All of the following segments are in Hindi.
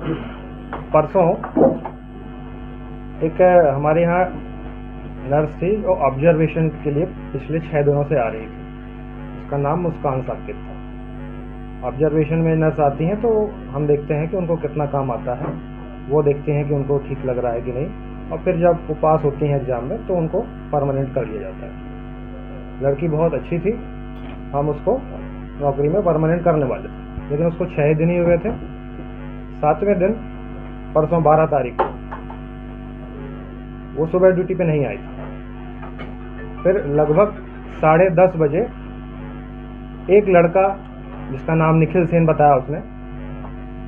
परसों एक हमारे यहाँ नर्स थी जो ऑब्जर्वेशन के लिए पिछले 6 दिनों से आ रही थी। उसका नाम मुस्कान साकिब था। ऑब्जर्वेशन में नर्स आती हैं तो हम देखते हैं कि उनको कितना काम आता है, वो देखते हैं कि उनको ठीक लग रहा है कि नहीं, और फिर जब वो पास होती हैं एग्ज़ाम में तो उनको परमानेंट कर लिया जाता है। लड़की बहुत अच्छी थी, हम उसको नौकरी में परमानेंट करने वाले थे, लेकिन उसको 6 दिन ही हुए थे। 7वें दिन परसों 12 तारीख को वो सुबह ड्यूटी पे नहीं आई थी। फिर लगभग 10:30 बजे एक लड़का जिसका नाम निखिल सेन बताया उसने,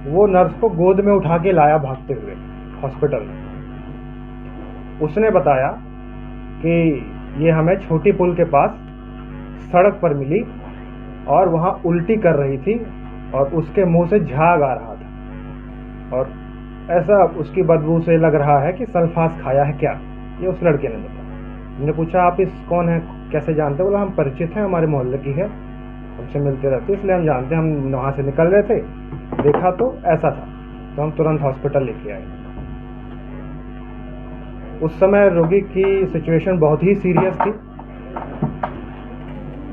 वो नर्स को गोद में उठा के लाया भागते हुए हॉस्पिटल में। उसने बताया कि ये हमें छोटी पुल के पास सड़क पर मिली और वहाँ उल्टी कर रही थी और उसके मुंह से झाग आ रहा था और ऐसा उसकी बदबू से लग रहा है कि सल्फास खाया है क्या। ये उस लड़के ने बताया। मैंने पूछा आप इस कौन है, कैसे जानते? बोला हम परिचित हैं, हमारे मोहल्ले की है, हमसे मिलते रहते इसलिए हम जानते हैं। हम वहाँ से निकल रहे थे, देखा तो ऐसा था, तो हम तुरंत हॉस्पिटल लेके आए। उस समय रोगी की सिचुएशन बहुत ही सीरियस थी।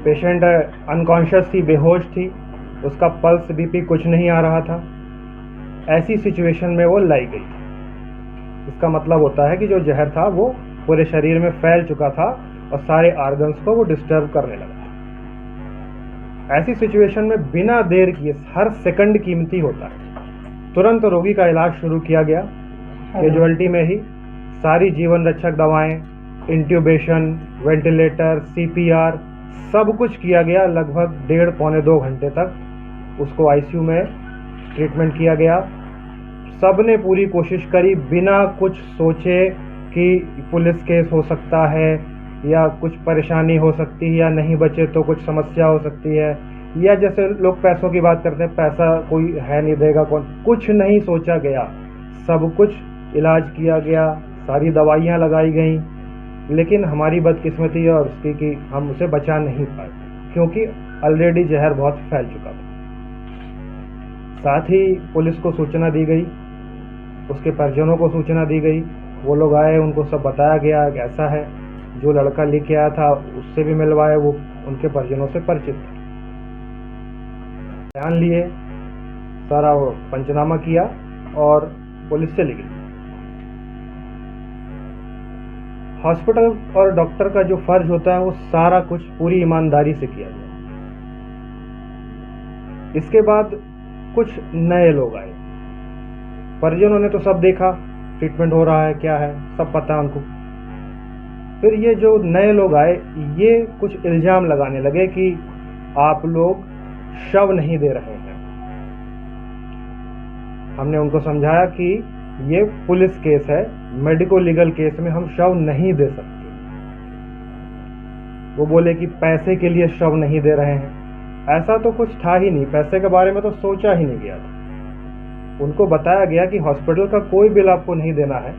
पेशेंट अनकॉन्शियस थी, बेहोश थी, उसका पल्स बीपी कुछ नहीं आ रहा था। ऐसी सिचुएशन में वो लाई गई। इसका मतलब होता है कि जो जहर था वो पूरे शरीर में फैल चुका था और सारे ऑर्गन्स को वो डिस्टर्ब करने लगा था। ऐसी सिचुएशन में बिना देर किए हर सेकंड कीमती होता है। तुरंत रोगी का इलाज शुरू किया गया। कैजुअल्टी में ही सारी जीवन रक्षक दवाएं, इंट्यूबेशन, वेंटिलेटर, सीपीआर सब कुछ किया गया। लगभग 1.5-2 घंटे तक उसको आईसीयू में ट्रीटमेंट किया गया। सब ने पूरी कोशिश करी बिना कुछ सोचे कि पुलिस केस हो सकता है या कुछ परेशानी हो सकती है या नहीं बचे तो कुछ समस्या हो सकती है, या जैसे लोग पैसों की बात करते हैं, पैसा कोई है नहीं देगा कौन, कुछ नहीं सोचा गया। सब कुछ इलाज किया गया, सारी दवाइयाँ लगाई गई, लेकिन हमारी बदकिस्मती और उसकी कि हम उसे बचा नहीं पाए क्योंकि ऑलरेडी जहर बहुत फैल चुका था। साथ ही पुलिस को सूचना दी गई, उसके परिजनों को सूचना दी गई। वो लोग आए, उनको सब बताया गया कि ऐसा है। जो लड़का लेके आया था उससे भी मिलवाए, वो उनके परिजनों से परिचित था। बयान लिए, सारा वो पंचनामा किया और पुलिस चली गई। हॉस्पिटल और डॉक्टर का जो फर्ज होता है वो सारा कुछ पूरी ईमानदारी से किया गया। इसके बाद कुछ नए लोग आए। परिजनों ने तो सब देखा, ट्रीटमेंट हो रहा है क्या है सब पता उनको। फिर ये जो नए लोग आए ये कुछ इल्जाम लगाने लगे कि आप लोग शव नहीं दे रहे हैं। हमने उनको समझाया कि ये पुलिस केस है, मेडिको लीगल केस में हम शव नहीं दे सकते। वो बोले कि पैसे के लिए शव नहीं दे रहे हैं। ऐसा तो कुछ था ही नहीं, पैसे के बारे में तो सोचा ही नहीं गया था। उनको बताया गया कि हॉस्पिटल का कोई बिल आपको नहीं देना है,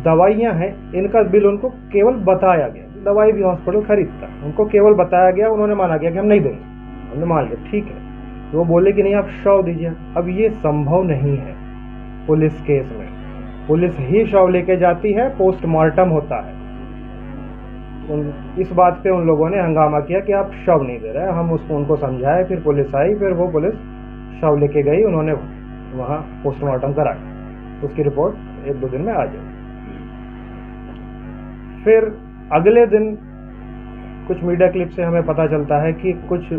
दवाइयाँ हैं इनका बिल उनको केवल बताया गया। दवाई भी हॉस्पिटल खरीदता, उनको केवल बताया गया, उन्होंने माना गया कि हम नहीं देंगे। हमने मान लिया ठीक है। तो वो बोले कि नहीं आप शव दीजिए। अब ये संभव नहीं है पुलिस केस में, पुलिस ही शव लेके जाती है, पोस्टमार्टम होता है। इस बात पे उन लोगों ने हंगामा किया कि आप शव नहीं दे रहे। हम उसको उनको समझाए, फिर पुलिस आई, फिर वो पुलिस शव लेके गई, उन्होंने वहाँ पोस्टमार्टम कराया। उसकी रिपोर्ट 1-2 दिन में आ जाएगी। फिर अगले दिन कुछ मीडिया क्लिप से हमें पता चलता है कि कुछ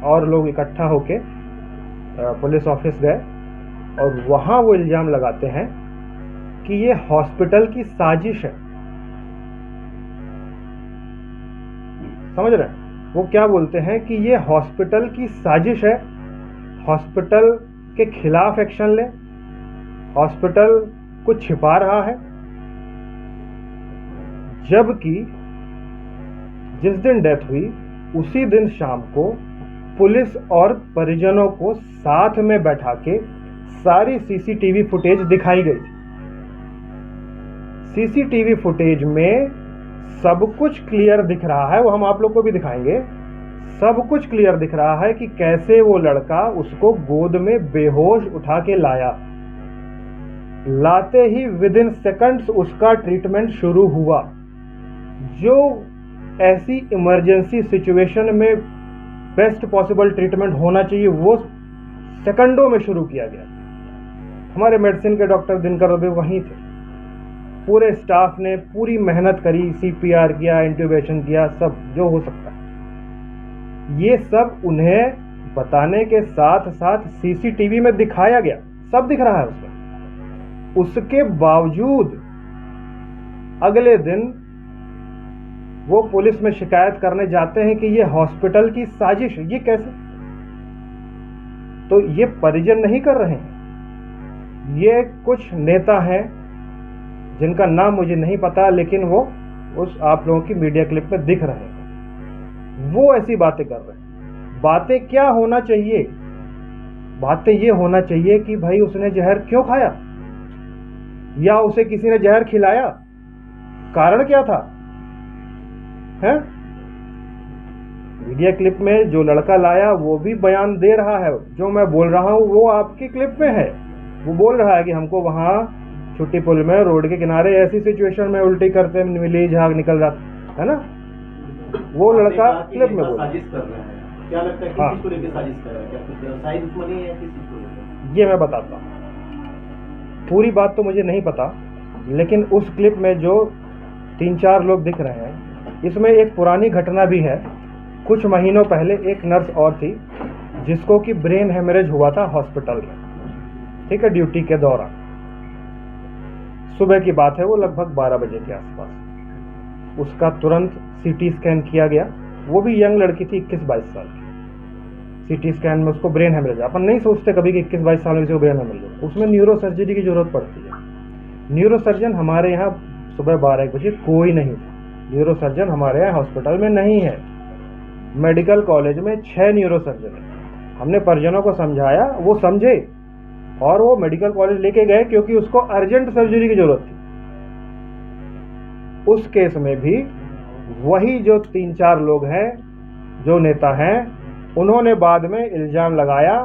और लोग इकट्ठा होके पुलिस ऑफिस गए और वहाँ वो इल्ज़ाम लगाते हैं कि ये हॉस्पिटल की साजिश है। समझ रहे हैं? वो क्या बोलते हैं कि ये हॉस्पिटल की साजिश है, हॉस्पिटल के खिलाफ एक्शन ले, हॉस्पिटल कुछ छिपा रहा है। जबकि जिस दिन डेथ हुई उसी दिन शाम को पुलिस और परिजनों को साथ में बैठा के सारी सीसीटीवी फुटेज दिखाई गई। सीसीटीवी फुटेज में सब कुछ क्लियर दिख रहा है, वो हम आप लोग को भी दिखाएंगे। सब कुछ क्लियर दिख रहा है कि कैसे वो लड़का उसको गोद में बेहोश उठा के लाया। लाते ही विदिन सेकंड्स उसका ट्रीटमेंट शुरू हुआ। जो ऐसी इमरजेंसी सिचुएशन में बेस्ट पॉसिबल ट्रीटमेंट होना चाहिए वो सेकंडों में शुरू किया गया। हमारे मेडिसिन के डॉक्टर दिनकर भी वहीं थे। पूरे स्टाफ ने पूरी मेहनत करी, सीपीआर किया, इंट्यूबेशन किया, सब जो हो सकता है। ये सब उन्हें बताने के साथ साथ सीसीटीवी में दिखाया गया, सब दिख रहा है उसमें। उसके बावजूद अगले दिन वो पुलिस में शिकायत करने जाते हैं कि ये हॉस्पिटल की साजिश। ये कैसे? तो ये परिजन नहीं कर रहे हैं, ये कुछ नेता हैं जिनका नाम मुझे नहीं पता, लेकिन वो उस आप लोगों की मीडिया क्लिप में दिख रहे हैं। वो ऐसी बातें कर रहे हैं। बातें क्या होना चाहिए? बातें ये होना चाहिए कि भाई उसने जहर क्यों खाया, या उसे किसी ने जहर खिलाया, कारण क्या था है? मीडिया क्लिप में जो लड़का लाया वो भी बयान दे रहा है। जो मैं बोल रहा हूं वो आपकी क्लिप में है। वो बोल रहा है कि हमको वहां छुट्टी पुल में रोड के किनारे ऐसी सिचुएशन में उल्टी करते मिली, झाग निकल रहा है ना। वो लड़का क्लिप में बोल क्या लगता है किस चीज को लेकर साजिश कर रहा है? क्या कुछ व्यवसायिक दुश्मनी है या किस चीज को लेकर? ये मैं बताता हूँ। पूरी बात तो मुझे नहीं पता, लेकिन उस क्लिप में जो 3-4 लोग दिख रहे हैं, इसमें एक पुरानी घटना भी है। कुछ महीनों पहले एक नर्स और थी जिसको कि ब्रेन हेमरेज हुआ था हॉस्पिटल में, ठीक है, ड्यूटी के दौरान। सुबह की बात है, वो लगभग 12 बजे के आसपास। उसका तुरंत सीटी स्कैन किया गया। वो भी यंग लड़की थी, 21-22 साल की। सीटी स्कैन में उसको ब्रेन हेमरेज। अपन नहीं सोचते कभी कि 21-22 साल में किसी को ब्रेन हेमरेज। उसमें न्यूरो सर्जरी की जरूरत पड़ती है। न्यूरो सर्जन हमारे यहाँ सुबह 12-1 बजे कोई नहीं था। न्यूरो सर्जन हमारे यहाँ हॉस्पिटल में नहीं है। मेडिकल कॉलेज में 6 न्यूरो सर्जन है। हमने परिजनों को समझाया, वो समझे और वो मेडिकल कॉलेज लेके गए क्योंकि उसको अर्जेंट सर्जरी की जरूरत थी। उस केस में भी वही जो 3-4 लोग हैं, जो नेता हैं, उन्होंने बाद में इल्जाम लगाया,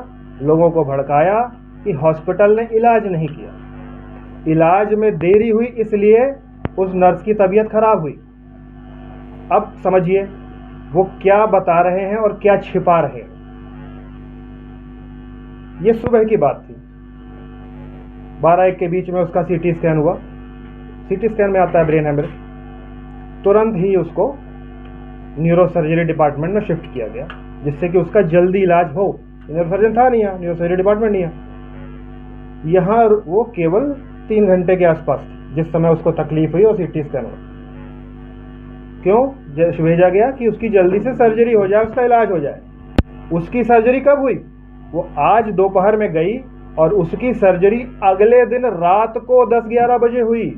लोगों को भड़काया कि हॉस्पिटल ने इलाज नहीं किया। इलाज में देरी हुई इसलिए उस नर्स की तबीयत खराब हुई। अब समझिए वो क्या बता रहे हैं और क्या छिपा रहे हैं। ये सुबह की बात थी। 12-1 के बीच में उसका सीटी स्कैन हुआ। सीटी स्कैन में आता है ब्रेन हेमरेज। तुरंत ही उसको न्यूरो सर्जरी डिपार्टमेंट में शिफ्ट किया गया, जिससे कि उसका जल्दी इलाज हो। न्यूरो सर्जन था नहीं यहाँ, न्यूरो सर्जरी डिपार्टमेंट नहीं है यहाँ। वो केवल 3 घंटे के आसपास जिस समय उसको तकलीफ हुई और सीटी स्कैन हुआ। क्यों भेजा गया? कि उसकी जल्दी से सर्जरी हो जाए, उसका इलाज हो जाए। उसकी सर्जरी कब हुई? वो आज दोपहर में गई और उसकी सर्जरी अगले दिन रात को 10-11 बजे हुई।